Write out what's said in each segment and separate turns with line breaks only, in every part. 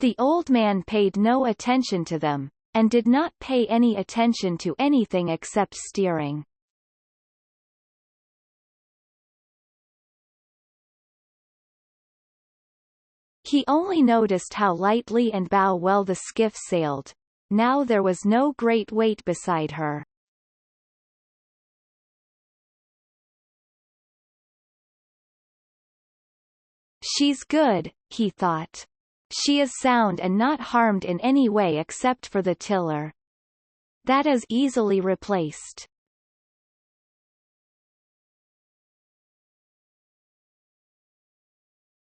The old man paid no attention to them, and did not pay any attention to anything except steering. He only noticed how lightly and bow well the skiff sailed. Now there was no great weight beside her. She's good, he thought. She is sound and not harmed in any way except for the tiller. That is easily replaced.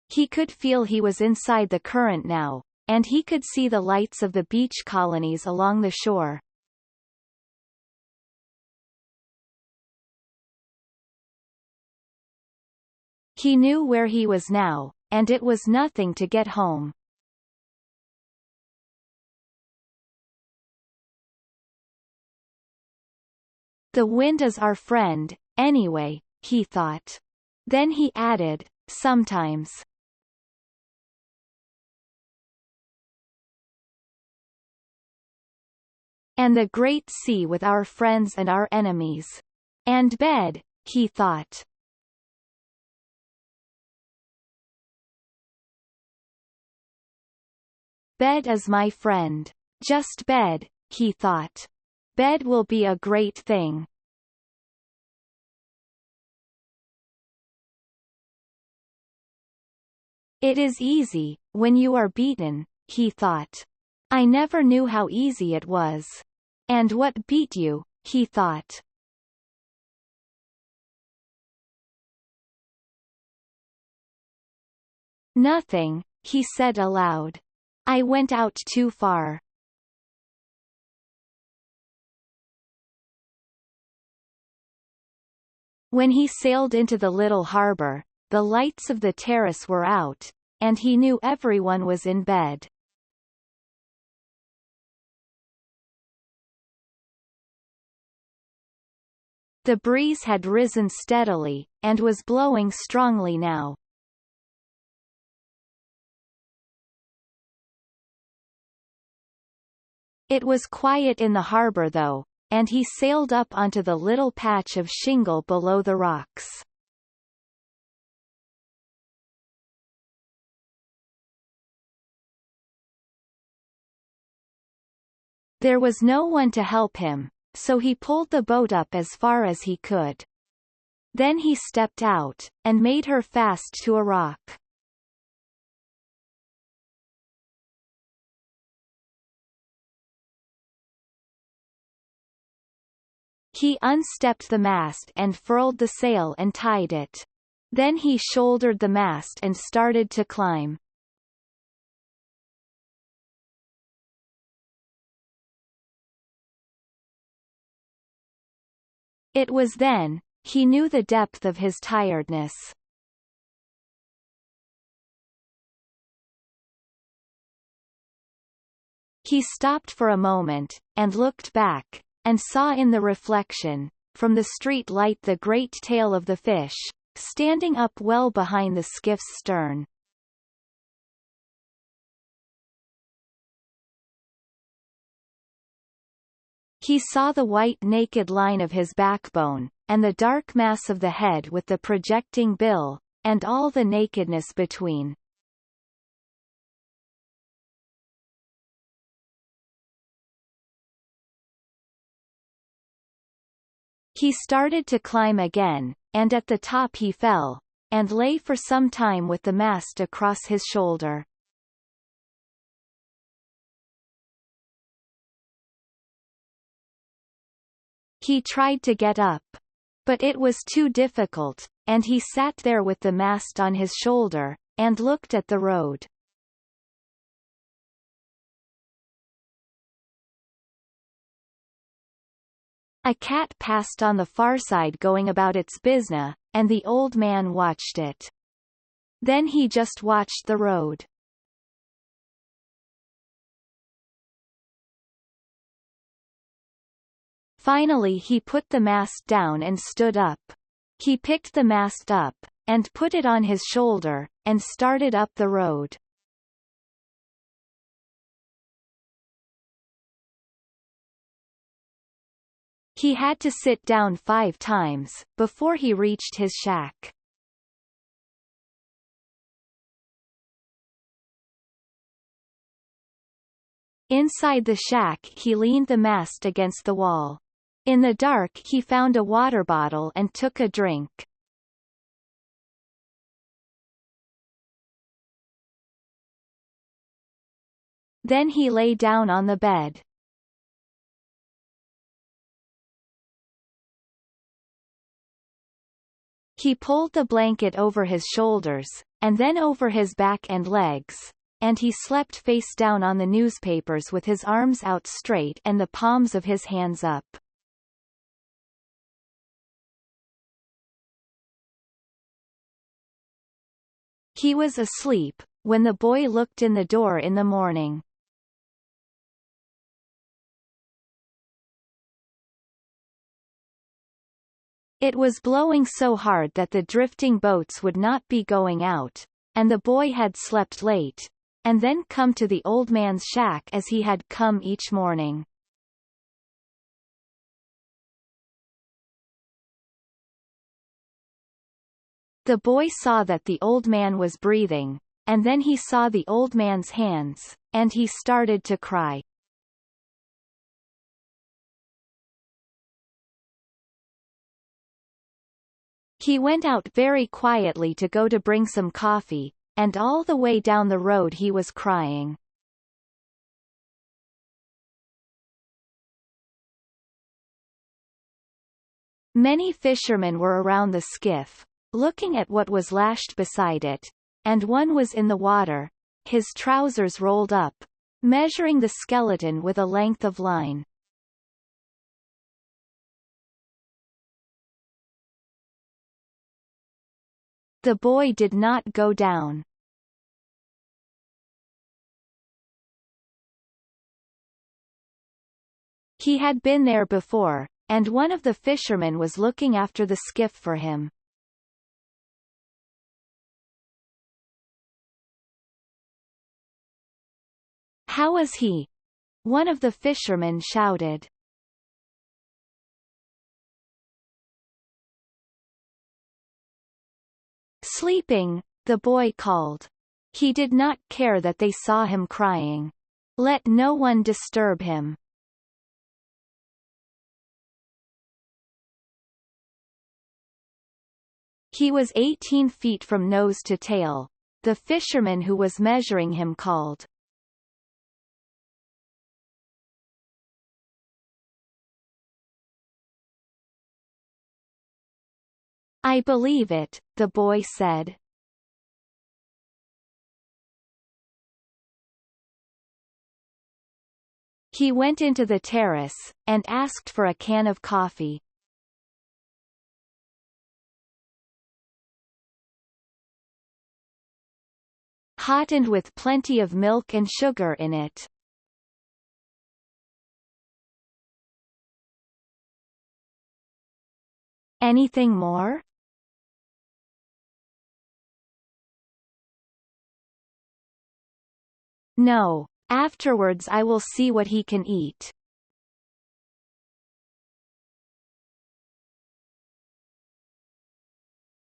He could feel he was inside the current now, and he could see the lights of the beach colonies along the shore. He knew where he was now, and it was nothing to get home. The wind is our friend, anyway, he thought. Then he added, sometimes. And the great sea with our friends and our enemies. And bed, he thought. Bed is my friend. Just bed, he thought. Bed will be a great thing. It is easy, when you are beaten, he thought. I never knew how easy it was. And what beat you, he thought. Nothing, he said aloud. I went out too far. When he sailed into the little harbor, the lights of the terrace were out, and he knew everyone was in bed. The breeze had risen steadily, and was blowing strongly now. It was quiet in the harbor though, and he sailed up onto the little patch of shingle below the rocks. There was no one to help him, so he pulled the boat up as far as he could. Then he stepped out, and made her fast to a rock. He unstepped the mast and furled the sail and tied it. Then he shouldered the mast and started to climb. It was then, he knew the depth of his tiredness. He stopped for a moment, and looked back, and saw in the reflection, from the street light the great tail of the fish, standing up well behind the skiff's stern. He saw the white naked line of his backbone, and the dark mass of the head with the projecting bill, and all the nakedness between. He started to climb again, and at the top he fell, and lay for some time with the mast across his shoulder. He tried to get up. But it was too difficult, and he sat there with the mast on his shoulder, and looked at the road. A cat passed on the far side going about its business, and the old man watched it. Then he just watched the road. Finally he put the mast down and stood up. He picked the mast up, and put it on his shoulder, and started up the road. He had to sit down 5 times before he reached his shack. Inside the shack he leaned the mast against the wall. In the dark he found a water bottle and took a drink. Then he lay down on the bed. He pulled the blanket over his shoulders, and then over his back and legs, and he slept face down on the newspapers with his arms out straight and the palms of his hands up. He was asleep when the boy looked in the door in the morning. It was blowing so hard that the drifting boats would not be going out, and the boy had slept late, and then come to the old man's shack as he had come each morning. The boy saw that the old man was breathing, and then he saw the old man's hands, and he started to cry. He went out very quietly to go to bring some coffee, and all the way down the road he was crying. Many fishermen were around the skiff, looking at what was lashed beside it, and one was in the water, his trousers rolled up, measuring the skeleton with a length of line. The boy did not go down. He had been there before, and one of the fishermen was looking after the skiff for him. "How is he?" one of the fishermen shouted. "Sleeping," the boy called. He did not care that they saw him crying. Let no one disturb him. He was 18 feet from nose to tail. The fisherman who was measuring him called. "I believe it," the boy said. He went into the terrace, and asked for a can of coffee. "Hot and with plenty of milk and sugar in it." "Anything more?" "No. Afterwards I will see what he can eat."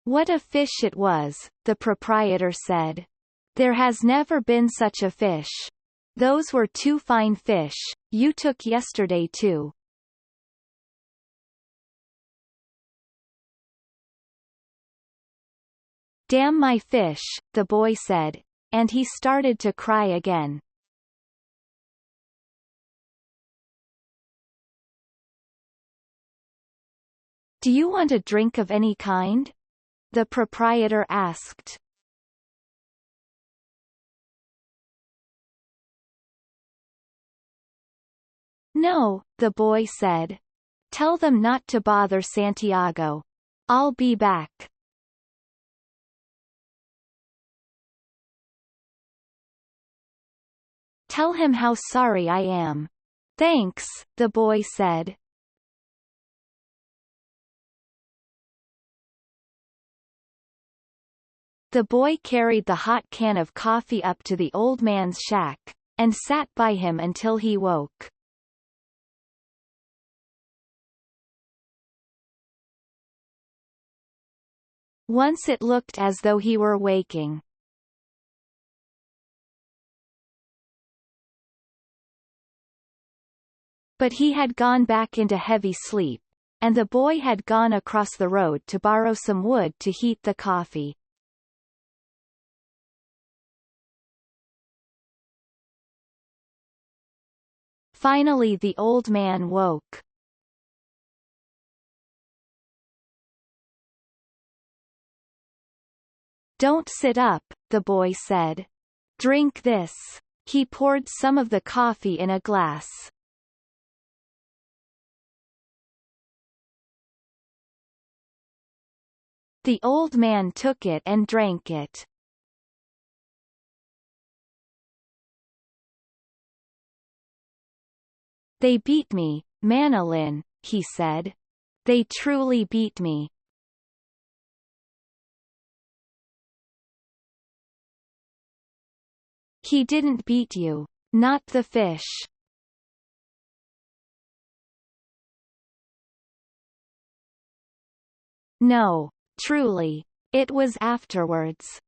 "What a fish it was," the proprietor said. "There has never been such a fish. Those were 2 fine fish, you took yesterday too." "Damn my fish," the boy said, and he started to cry again. "Do you want a drink of any kind?" the proprietor asked. "No," the boy said. "Tell them not to bother Santiago. I'll be back." "Tell him how sorry I am." "Thanks," the boy said. The boy carried the hot can of coffee up to the old man's shack, and sat by him until he woke. Once it looked as though he were waking. But he had gone back into heavy sleep, and the boy had gone across the road to borrow some wood to heat the coffee. Finally the old man woke. "Don't sit up," the boy said. "Drink this." He poured some of the coffee in a glass. The old man took it and drank it. "They beat me, Manolin," he said. "They truly beat me." "He didn't beat you. Not the fish." "No, truly. It was afterwards."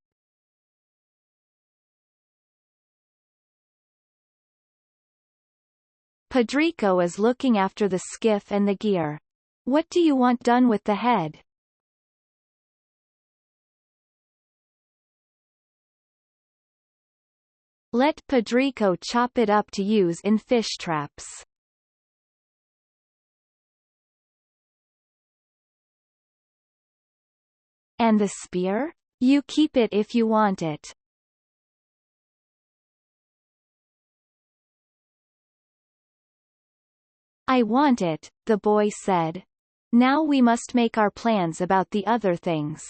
"Pedrico is looking after the skiff and the gear. What do you want done with the head?" "Let Pedrico chop it up to use in fish traps." "And the spear? You keep it if you want it." "I want it," the boy said. "Now we must make our plans about the other things."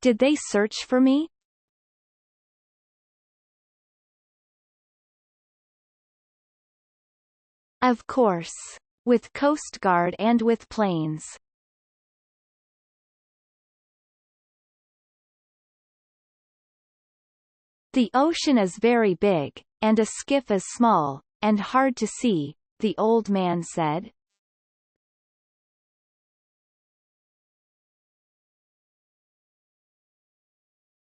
"Did they search for me?" "Of course. With Coast Guard and with planes." "The ocean is very big, and a skiff is small, and hard to see," the old man said.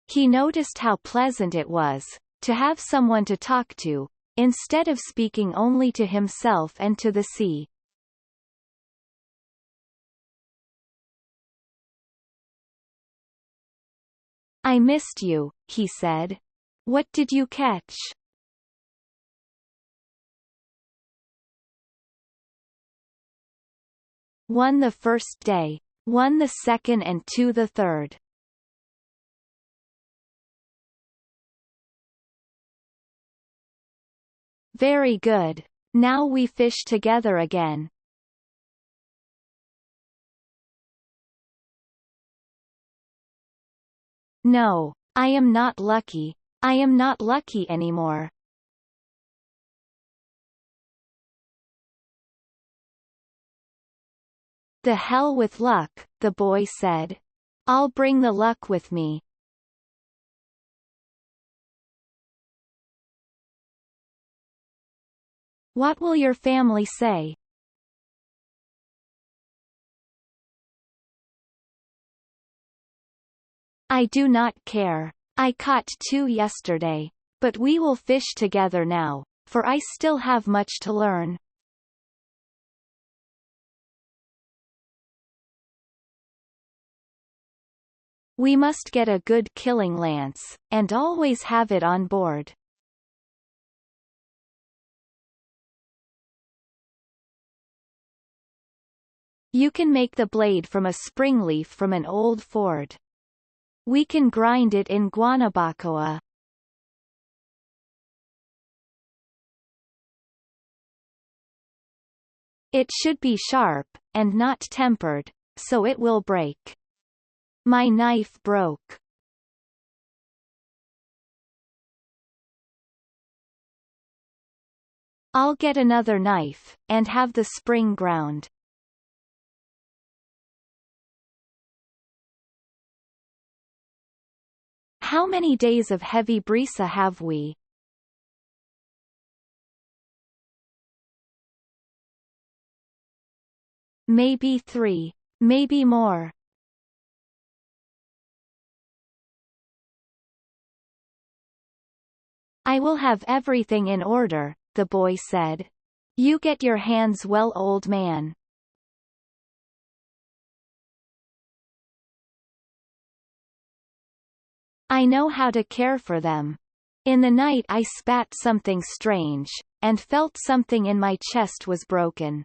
He noticed how pleasant it was to have someone to talk to, instead of speaking only to himself and to the sea. "I missed you," he said. "What did you catch?" "One the first day, one the second and two the third." "Very good. Now we fish together again." "No, I am not lucky. I am not lucky anymore." "The hell with luck," the boy said. "I'll bring the luck with me." "What will your family say?" "I do not care. I caught 2 yesterday. But we will fish together now, for I still have much to learn." "We must get a good killing lance, and always have it on board." "You can make the blade from a spring leaf from an old Ford. We can grind it in Guanabacoa." "It should be sharp, and not tempered, so it will break." "My knife broke." "I'll get another knife, and have the spring ground." "How many days of heavy brisa have we?" Maybe 3. Maybe more. I will have everything in order, the boy said. You get your hands well, old man. I know how to care for them. In the night I spat something strange, and felt something in my chest was broken.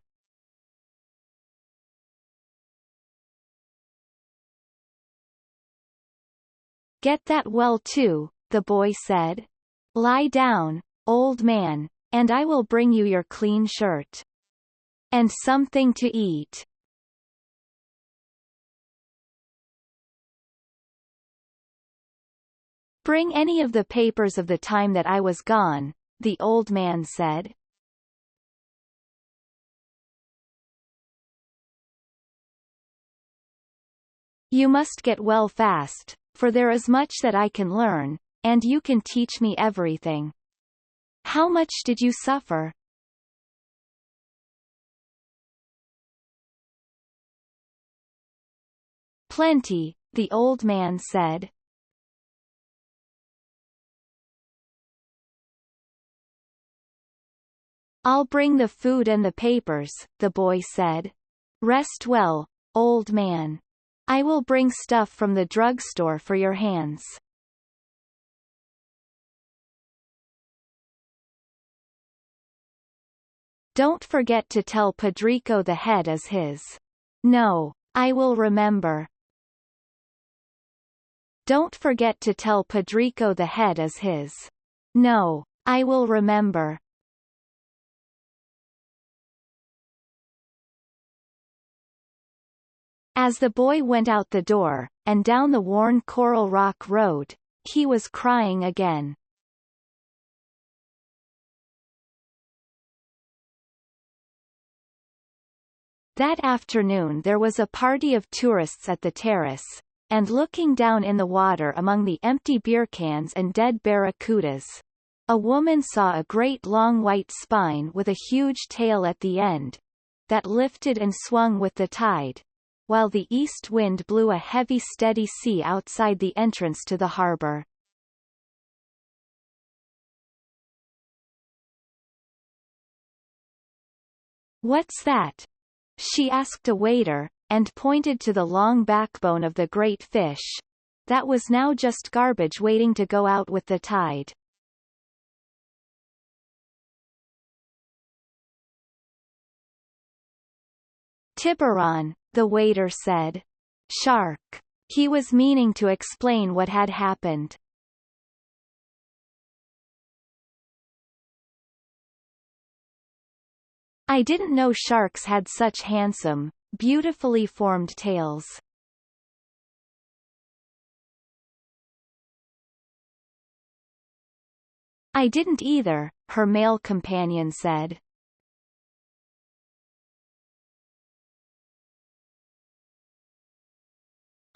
Get that well too, the boy said. Lie down, old man, and I will bring you your clean shirt. And something to eat. Bring any of the papers of the time that I was gone, the old man said. You must get well fast, for there is much that I can learn, and you can teach me everything. How much did you suffer? Plenty, the old man said. I'll bring the food and the papers, the boy said. Rest well, old man. I will bring stuff from the drugstore for your hands. Don't forget to tell Pedrico the head is his. No, I will remember. Don't forget to tell Pedrico the head is his. No, I will remember. As the boy went out the door, and down the worn Coral Rock road, he was crying again. That afternoon there was a party of tourists at the terrace, and looking down in the water among the empty beer cans and dead barracudas, a woman saw a great long white spine with a huge tail at the end, that lifted and swung with the tide, while the east wind blew a heavy steady sea outside the entrance to the harbor. What's that? She asked a waiter, and pointed to the long backbone of the great fish. That was now just garbage waiting to go out with the tide. Tiburon, the waiter said. Shark. He was meaning to explain what had happened. I didn't know sharks had such handsome, beautifully formed tails. I didn't either, her male companion said.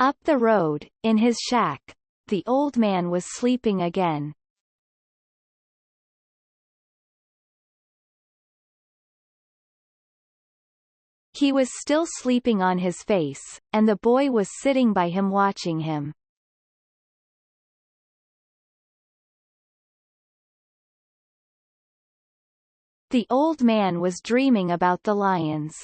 Up the road, in his shack, the old man was sleeping again. He was still sleeping on his face, and the boy was sitting by him watching him. The old man was dreaming about the lions.